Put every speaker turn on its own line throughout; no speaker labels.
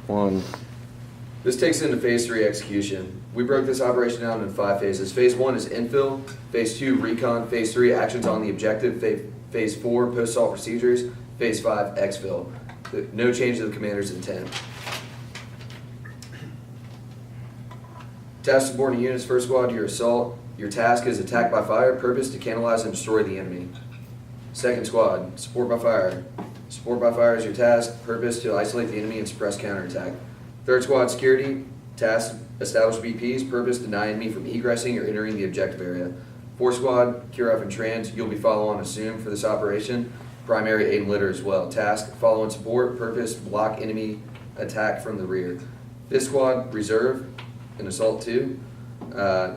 1. This takes into Phase 3 execution. We broke this operation down in 5 phases. Phase 1 is infill. Phase 2, recon. Phase 3, actions on the objective. Phase 4, post-assault procedures. Phase 5, exfil. No change to the commander's intent. Task subordinate units, first squad, your assault. Your task is attack by fire, purpose to canalize and destroy the enemy. Second squad, support by fire. Support by fire is your task, purpose to isolate the enemy and suppress counterattack. Third squad, security, task, establish BPs, purpose deny enemy from egressing or entering the objective area. Fourth squad, cure off and trans, you'll be follow on assume for this operation. Primary aid and litter as well. Task, follow and support, purpose, block enemy attack from the rear. Fifth squad, reserve, and assault 2.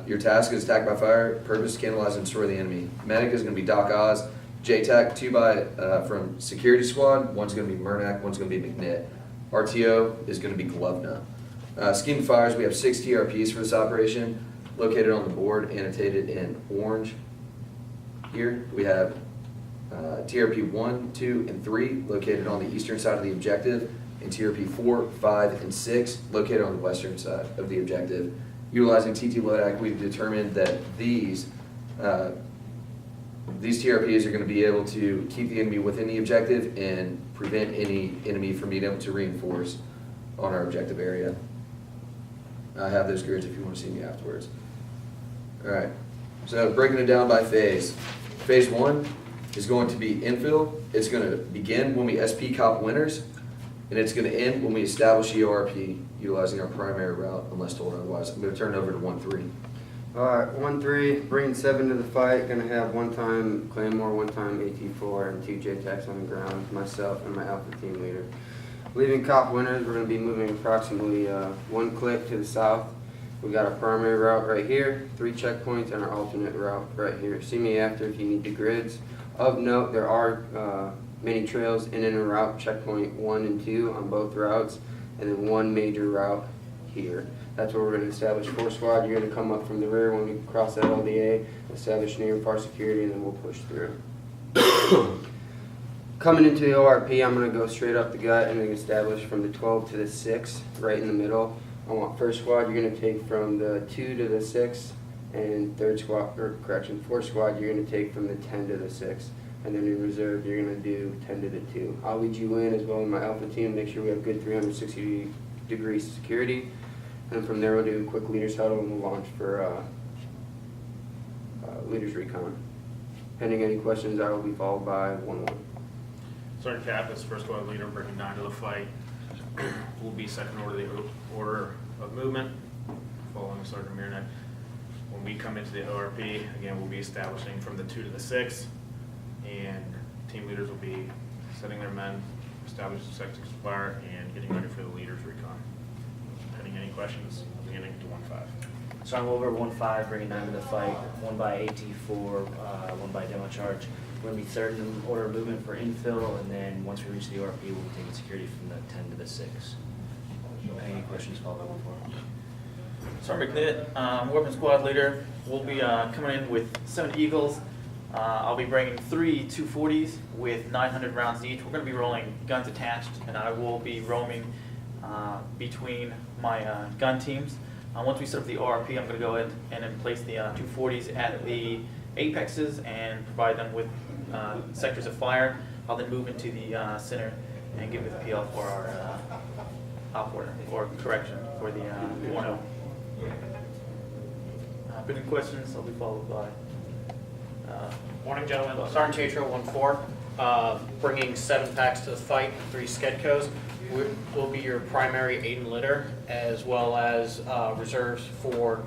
Your task is attack by fire, purpose, canalize and destroy the enemy. Medic is going to be Doc Oz. JTAC 2 by from security squad, one's going to be Murnak, one's going to be McNitt. RTO is going to be Glovna. Scheme of fires, we have 6 TRPs for this operation, located on the board, annotated in orange. Here we have TRP 1, 2, and 3, located on the eastern side of the objective, and TRP 4, 5, and 6, located on the western side of the objective. Utilizing TT LODAC, we've determined that these TRPs are going to be able to keep the enemy within the objective and prevent any enemy from being able to reinforce on our objective area. I have those grids if you want to see me afterwards. Alright, so breaking it down by phase. Phase 1 is going to be infill. It's going to begin when we SP cop winners, and it's going to end when we establish EORP, utilizing our primary route unless told otherwise. I'm going to turn it over to 1-3.
Alright, 1-3, bringing 7 to the fight. Gonna have 1 time Claymore, 1 time AT4, and 2 JTACs on the ground, myself and my Alpha team leader. Leaving cop winners, we're gonna be moving approximately 1 click to the south. We got our primary route right here, 3 checkpoints, and our alternate route right here. See me after if you need the grids. Of note, there are many trails in and around checkpoint 1 and 2 on both routes, and then 1 major route here. That's where we're going to establish 4 squad. You're going to come up from the rear when we cross that LDA, establish near and far security, and then we'll push through. Coming into the ORP, I'm going to go straight up the gut and then establish from the 12 to the 6, right in the middle. I want first squad, you're going to take from the 2 to the 6, and fourth squad, you're going to take from the 10 to the 6. And then in reserve, you're going to do 10 to the 2. I'll lead you in as well as my Alpha team, make sure we have good 360-degree security. And from there, we'll do a quick leaders huddle and we'll launch for leaders recon. Pending any questions, I will be followed by 1-1.
Sergeant Cap is first squad leader, bringing 9 to the fight. Will be second order of movement, following Sergeant Mirnak. When we come into the ORP, again, we'll be establishing from the 2 to the 6, and team leaders will be setting their men, establishing sector fire, and getting ready for the leaders recon. Any questions? Beginning to 1-5.
So I'm over 1-5, bringing 9 to the fight, 1 by AT4, 1 by demo charge. We're going to be third in order of movement for infill, and then once we reach the ORP, we'll be taking security from the 10 to the 6. Any questions, follow up before?
Sergeant McNitt, weapons squad leader. We'll be coming in with 7 Eagles. I'll be bringing 3 240s with 900 rounds each. We're going to be rolling guns attached, and I will be roaming between my gun teams. Once we set up the ORP, I'm going to go ahead and then place the 240s at the apexes and provide them with sectors of fire. I'll then move into the center and give it the PL for our op order, or correction, for the 1-0. Any questions? I'll be followed by.
Morning, gentlemen. Sergeant Tatro, 1-4, bringing 7 packs to the fight, 3 Skedcos. Will be your primary aid and litter, as well as reserves for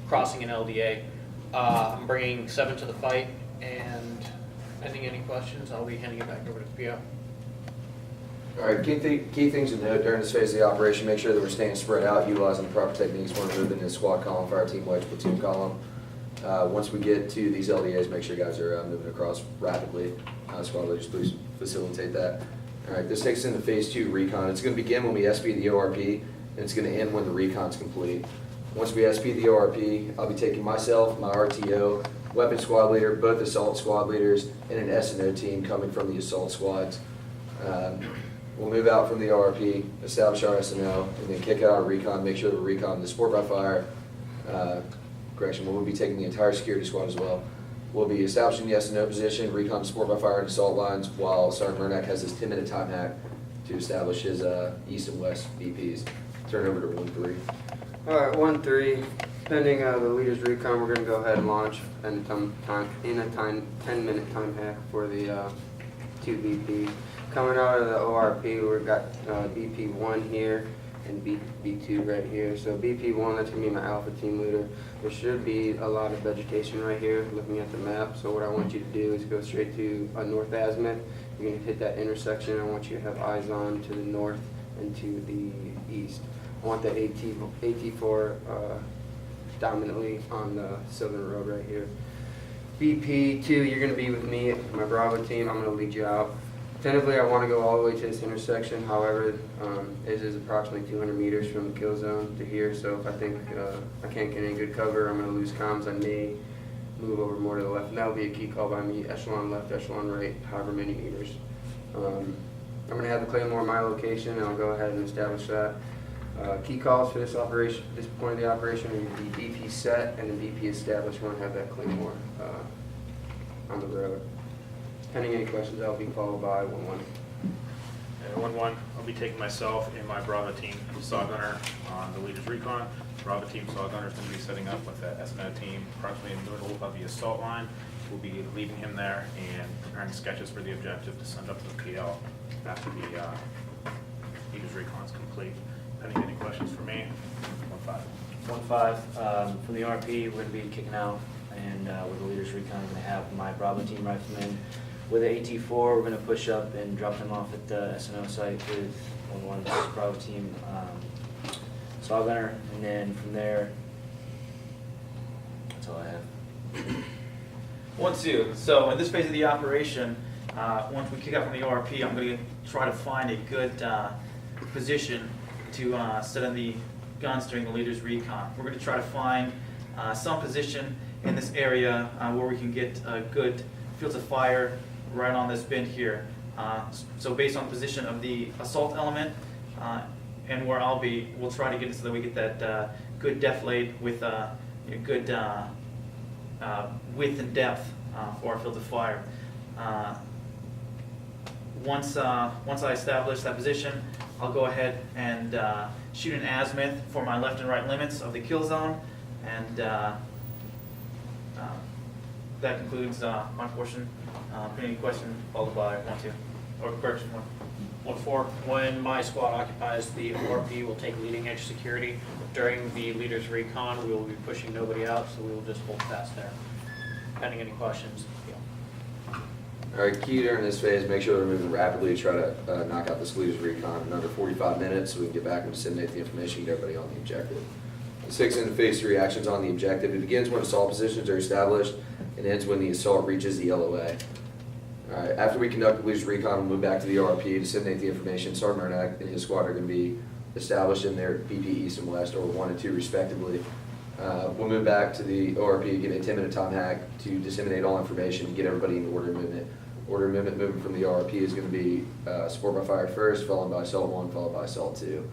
crossing an LDA. I'm bringing 7 to the fight, and pending any questions, I'll be handing it back over to the PO.
Alright, key things to note during this phase of the operation: make sure that we're staying spread out, utilizing the proper techniques when we're moving in squad column, fire team wedge, platoon column. Once we get to these LDAs, make sure you guys are moving across rapidly. Squad leaders, please facilitate that. Alright, this takes us into phase 2 recon. It's going to begin when we SP the ORP, and it's going to end when the recon's complete. Once we SP the ORP, I'll be taking myself, my RTO, weapons squad leader, both assault squad leaders, and an S&O team coming from the assault squads. We'll move out from the ORP, establish our SNO, and then kick out our recon, make sure that we're recon the support by fire. We'll be taking the entire security squad as well. We'll be establishing the SNO position, recon support by fire and assault lines, while Sergeant Murnack has his 10-minute time hack to establish his east and west VPs. Turn over to 1-3.
All right, 1-3. Pending the leader's recon, we're gonna go ahead and launch in a 10-minute time hack for the 2 BP. Coming out of the ORP, we've got BP1 here and BP2 right here. So BP1, that's gonna be my alpha team leader. There should be a lot of vegetation right here, looking at the map. So what I want you to do is go straight to North Azimuth. You're gonna hit that intersection. I want you to have eyes on to the north and to the east. I want the AT4 dominantly on the southern road right here. BP2, you're going to be with me, my Bravo team. I'm going to lead you out. Tentatively, I want to go all the way to this intersection. However, it is approximately 200 meters from the kill zone to here. So if I think I can't get any good cover, I'm going to lose comms. I may move over more to the left. And that'll be a key call by me. Echelon left, echelon right, however many meters. I'm going to have the Claymore in my location, and I'll go ahead and establish that. Key calls for this operation, this point of the operation, are going to be BP set and then BP established. We want to have that Claymore on the road. Pending any questions, I'll be followed by 1-1.
And 1-1, I'll be taking myself and my Bravo team saw gunner on the leader's recon. Bravo team saw gunner is going to be setting up with the SNO team approximately in the middle of the assault line. We'll be leaving him there and preparing sketches for the objective to send up to the PL after the leader's recon is complete. Pending any questions for me? 1-5.
1-5, from the RP, we're gonna be kicking out, and with the leaders recon, I'm gonna have my Bravo team riflemen. With the AT4, we're gonna push up and drop them off at the SNO site with 1-1 Bravo team saw gunner, and then from there, that's all I have.
1-2. So in this phase of the operation, once we kick out from the ORP, I'm going to try to find a good position to set in the guns during the leader's recon. We're going to try to find some position in this area where we can get good fields of fire right on this bend here. So based on the position of the assault element and where I'll be, we'll try to get it so that we get that good defilade with good width and depth for our fields of fire. Once I establish that position, I'll go ahead and shoot an azimuth for my left and right limits of the kill zone, and that concludes my portion. Any question followed by 1-2, or correction
1-4, when my squad occupies the ORP, we'll take leading edge security. During the leader's recon, we will be pushing nobody out, so we will just hold fast there. Pending any questions,
All right, key during this phase, make sure they're moving rapidly to try to knock out this leader's recon in under 45 minutes so we can get back and disseminate the information, get everybody on the objective. 6 into phase 3 actions on the objective. It begins when assault positions are established and ends when the assault reaches the LOA. All right, after we conduct the leader's recon, we'll move back to the ORP, disseminate the information. Sergeant Murnack and his squad are going to be established in their BP East and West, or 1 and 2 respectively. We'll move back to the ORP, get a 10-minute time hack to disseminate all information and get everybody in order of movement. Order of movement moving from the ORP is going to be support by fire first, followed by assault 1, followed by assault 2.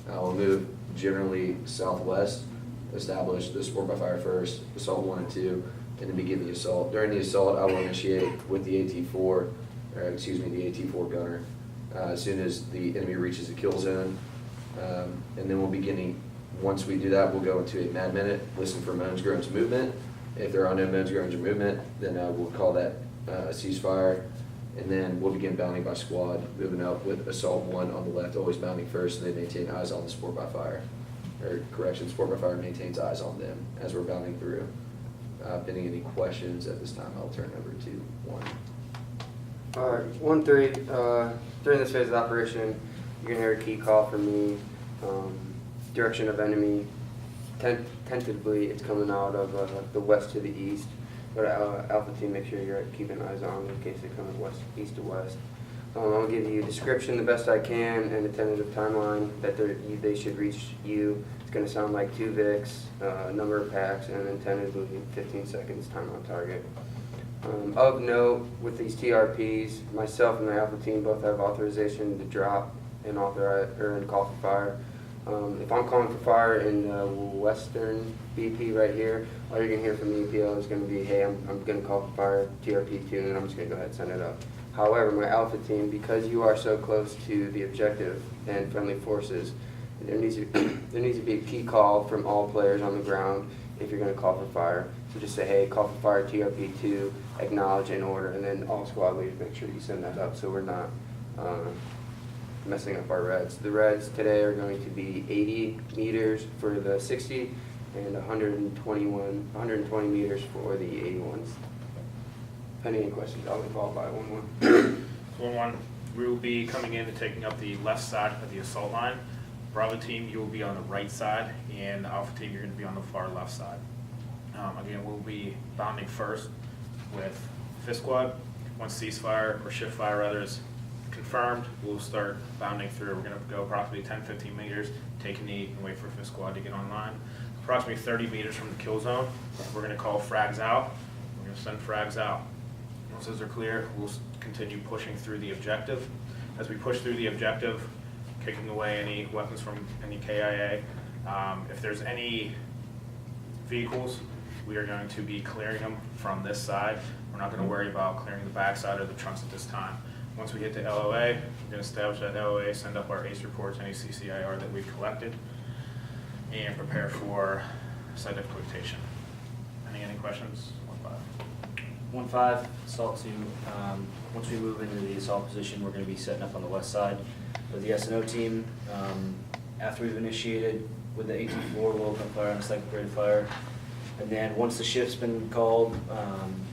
We'll move generally southwest, establish the support by fire first, assault 1 and 2, and then begin the assault. During the assault, I will initiate with the AT4 gunner as soon as the enemy reaches the kill zone. And then we'll begin, once we do that, we'll go into a mad minute, listen for moans, groans, movement. If there are no moans, groans, or movement, then we'll call that a ceasefire. And then we'll begin bounding by squad, moving up with assault 1 on the left, always bounding first, and they maintain eyes on the support by fire. Or correction, support by fire maintains eyes on them as we're bounding through. Pending any questions at this time, I'll turn over to 1.
All right, 1-3. During this phase of operation, you're gonna hear a key call from me. Direction of enemy. Tentatively, it's coming out of the west to the east. But Alpha team, make sure you're keeping eyes on in case they come east to west. I'll give you a description the best I can and a tentative timeline that they should reach you. It's going to sound like 2 VICs, number of packs, and then tentatively 15 seconds time on target. Of note, with these TRPs, myself and my Alpha team both have authorization to drop and and call for fire. If I'm calling for fire in the western BP right here, all you're gonna hear from the EPO is gonna be, hey, I'm gonna call for fire, TRP 2, and I'm just gonna go ahead and send it up. However, my Alpha team, because you are so close to the objective and friendly forces, there needs to be a key call from all players on the ground if you're gonna call for fire. So just say, hey, call for fire, TRP 2, acknowledge in order, and then all squad leaders make sure you send that up so we're not messing up our reds. The reds today are going to be 80 meters for the 60 and 120 meters for the 81s. Pending any questions, I'll involve by 1-1.
1-1, we will be coming in and taking up the left side of the assault line. Bravo team, you will be on the right side, and Alpha team, you're going to be on the far left side. Again, we'll be bounding first with fifth squad. Once ceasefire or shift fire rather is confirmed, we'll start bounding through. We're going to go approximately 10-15 meters, take a knee, and wait for fifth squad to get online. Approximately 30 meters from the kill zone, we're going to call frags out. We're going to send frags out. Once those are clear, we'll continue pushing through the objective. As we push through the objective, kicking away any weapons from any KIA. If there's any vehicles, we are going to be clearing them from this side. We're not going to worry about clearing the backside or the trunks at this time. Once we hit the LOA, we're going to establish that LOA, send up our ACE reports, any CCIR that we've collected, and prepare for site exploitation. Any questions?
1-5, assault 2. Once we move into the assault position, we're going to be setting up on the west side with the S&O team. After we've initiated with the AT4, we'll open fire on the second grade fire. And then once the shift's been called,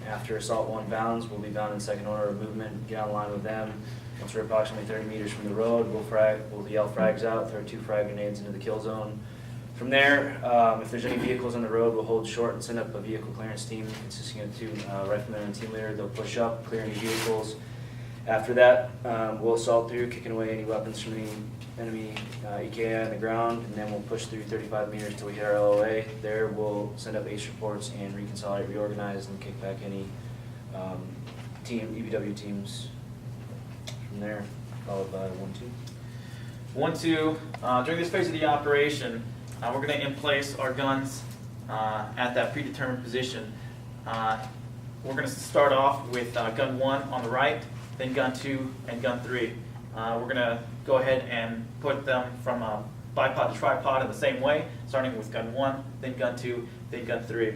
after assault 1 bounds, we'll be bound in second order of movement, get online with them. Once we're approximately 30 meters from the road, we'll yell frags out, throw 2 frag grenades into the kill zone. From there, if there's any vehicles on the road, we'll hold short and send up a vehicle clearance team consisting of 2 riflemen and a team leader. They'll push up, clear any vehicles. After that, we'll assault through, kicking away any weapons from the enemy EKI on the ground, and then we'll push through 35 meters till we hit our LOA. There, we'll send up ACE reports and reconsolidate, reorganize, and kick back any EBW teams from there, followed by 1-2.
1-2, during this phase of the operation, we're going to place our guns at that predetermined position. We're going to start off with gun 1 on the right, then gun 2 and gun 3. We're going to go ahead and put them from bipod to tripod in the same way, starting with gun 1, then gun 2, then gun 3.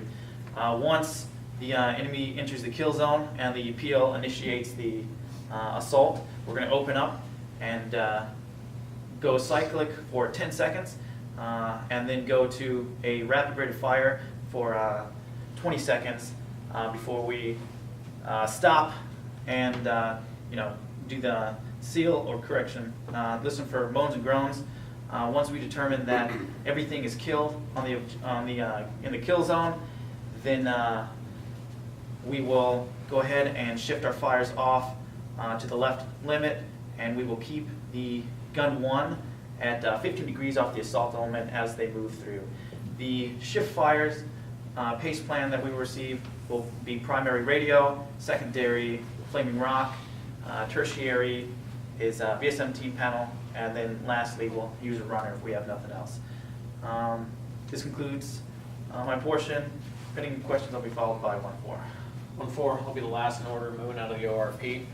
Once the enemy enters the kill zone and the PL initiates the assault, we're going to open up and go cyclic for 10 seconds, and then go to a rapid rate of fire for 20 seconds before we stop and do the seal or correction. Listen for moans and groans. Once we determine that everything is killed in the kill zone, then we will go ahead and shift our fires off to the left limit, and we will keep the gun 1 at 15 degrees off the assault element as they move through. The shift fires pace plan that we will receive will be primary radio, secondary flaming rock, tertiary is VSMT panel, and then lastly we'll use a runner if we have nothing else. This concludes my portion. If any questions, I'll be followed by 1-4.
1-4 will be the last in order moving out of the ORP.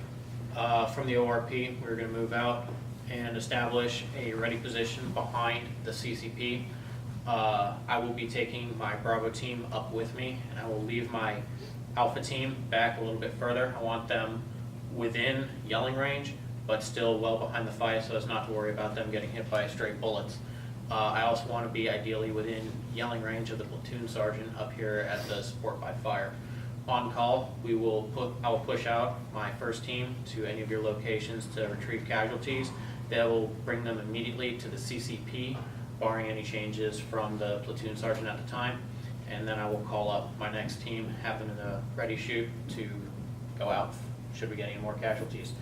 From the ORP, we're going to move out and establish a ready position behind the CCP. I will be taking my Bravo team up with me, and I will leave my Alpha team back a little bit further. I want them within yelling range, but still well behind the fight so as not to worry about them getting hit by stray bullets. I also want to be ideally within yelling range of the platoon sergeant up here at the support by fire. On call, I will push out my first team to any of your locations to retrieve casualties. They will bring them immediately to the CCP, barring any changes from the platoon sergeant at the time. And then I will call up my next team, have them in a ready shoot to go out should we get any more casualties.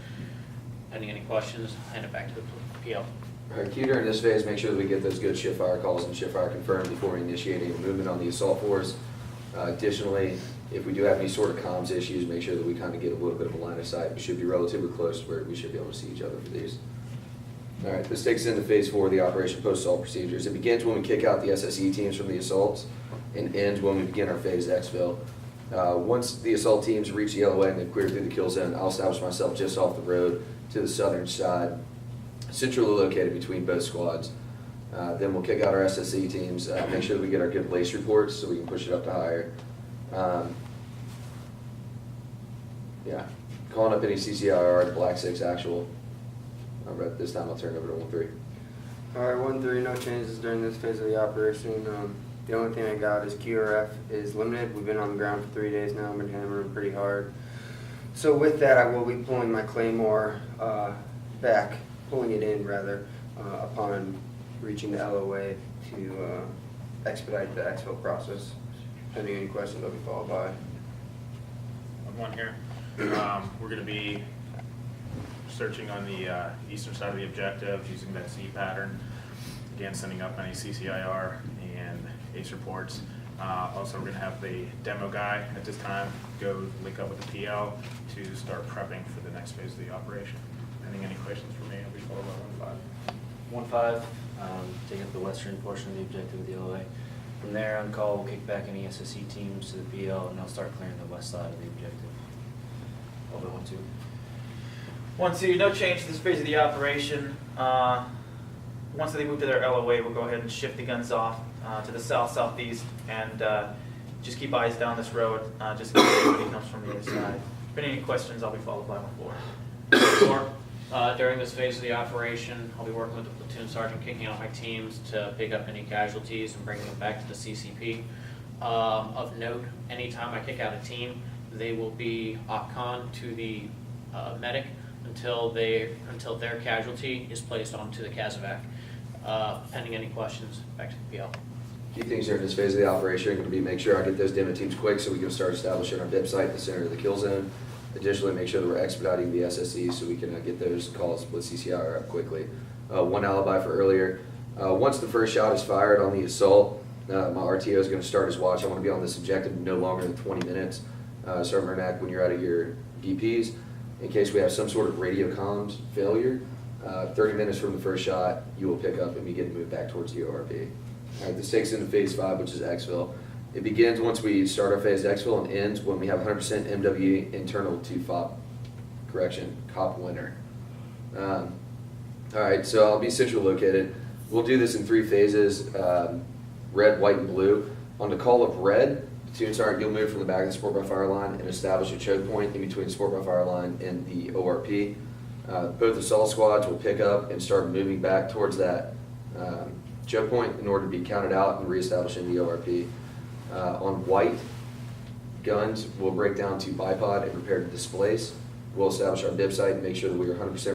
Pending any questions, hand it back to the PL.
All right, key during this phase, make sure that we get those good shift fire calls and shift fire confirmed before we initiate any movement on the assault force. Additionally, If we do have any sort of comms issues, make sure that we kind of get a little bit of a line of sight. We should be relatively close to where we should be able to see each other for these. All right, this takes us into phase 4 of the Operation Post-Assault Procedures. It begins when we kick out the SSE teams from the assaults and ends when we begin our phased exfil. Once the assault teams reach the LOA and they've cleared through the kill zone, I'll establish myself just off the road to the southern side, centrally located between both squads. Then we'll kick out our SSE teams, make sure that we get our good lace reports so we can push it up to higher. Yeah, calling up any CCIR to Black 6 actual. But this time I'll turn it over to 1-3.
Alright, 1-3, no changes during this phase of the operation. The only thing I got is QRF is limited. We've been on the ground for 3 days now, been hammering pretty hard. So with that, I will be pulling my Claymore back, pulling it in rather, upon reaching the LOA to expedite the exfil process. Pending any questions, they'll be followed by.
One here. We're going to be searching on the eastern side of the objective using that Z pattern. Again, sending up any CCIR and ACE reports. Also, we're going to have the demo guy at this time go link up with the PL to start prepping for the next phase of the operation. Any questions for me? I'll be followed by 1-5.
1-5, take up the western portion of the objective of the LOA. From there, on call, we'll kick back any SSE teams to the PL, and they'll start clearing the west side of the objective. Over 1-2.
1-2, no change to this phase of the operation. Once they move to their LOA, we'll go ahead and shift the guns off to the south-southeast and just keep eyes down this road just in case anybody comes from the other side. If any questions, I'll be followed by 1-4.
During this phase of the operation, I'll be working with the platoon sergeant, kicking out my teams to pick up any casualties and bringing them back to the CCP. Of note, anytime I kick out a team, they will be OPCON to the medic until their casualty is placed onto the CASEVAC. Pending any questions, back to the PL.
Key things during this phase of the operation are going to be make sure I get those demo teams quick so we can start establishing our dip site in the center of the kill zone. Additionally, make sure that we're expediting the SSE so we can get those calls with CCIR up quickly. One alibi for earlier. Once the first shot is fired on the assault, my RTO is going to start his watch. I want to be on this objective no longer than 20 minutes. Sergeant Mernack, when you're out of your DPs, in case we have some sort of radio comms failure, 30 minutes from the first shot, you will pick up and begin to move back towards the ORP. All right, this takes us into phase 5, which is exfil. It begins once we start our phased exfil and ends when we have 100% MWE internal to FOP, COP winner. All right, so I'll be central located. We'll do this in 3 phases, red, white, and blue. On the call of red, platoon sergeant, you'll move from the back of the support by fire line and establish a choke point in between the support by fire line and the ORP. Both assault squads will pick up and start moving back towards that choke point in order to be counted out and reestablishing the ORP. On white, guns will break down to bipod and prepare to displace. We'll establish our dip site and make sure that we are 100%